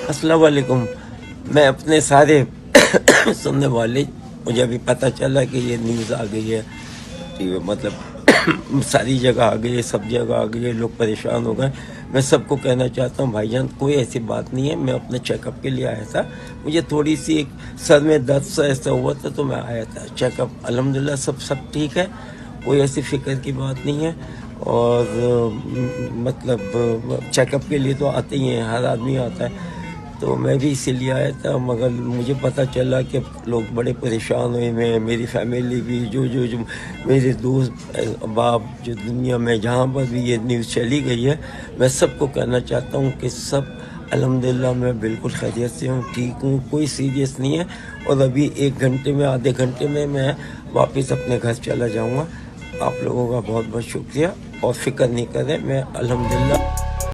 अस्सलाम वालेकुम। मैं अपने सारे सुनने वाले, मुझे अभी पता चला कि ये न्यूज़ आ गई है, मतलब सारी जगह आ गई है, सब जगह आ गई है, लोग परेशान हो गए। मैं सबको कहना चाहता हूँ भाईजान, कोई ऐसी बात नहीं है। मैं अपने चेकअप के लिए आया था, मुझे थोड़ी सी एक सर में दर्द सा ऐसा हुआ था, तो मैं आया था चेकअप। अल्हम्दुलिल्लाह सब ठीक है, कोई ऐसी फिक्र की बात नहीं है। और मतलब चेकअप के लिए तो आते ही हैं, हर आदमी आता है, तो मैं भी इसीलिए आया था। मगर मुझे पता चला कि लोग बड़े परेशान हुए हैं, मेरी फैमिली भी, जो मेरे दोस्त अहबाब जो दुनिया में जहाँ पर भी ये न्यूज़ चली गई है, मैं सबको कहना चाहता हूँ कि सब अल्हम्दुलिल्लाह मैं बिल्कुल खैरियत से हूँ, ठीक हूँ, कोई सीरियस नहीं है। और अभी 1 घंटे में, आधे घंटे में मैं वापस अपने घर चला जाऊँगा। आप लोगों का बहुत बहुत शुक्रिया, और फ़िक्र नहीं करें, मैं अल्हम्दुलिल्लाह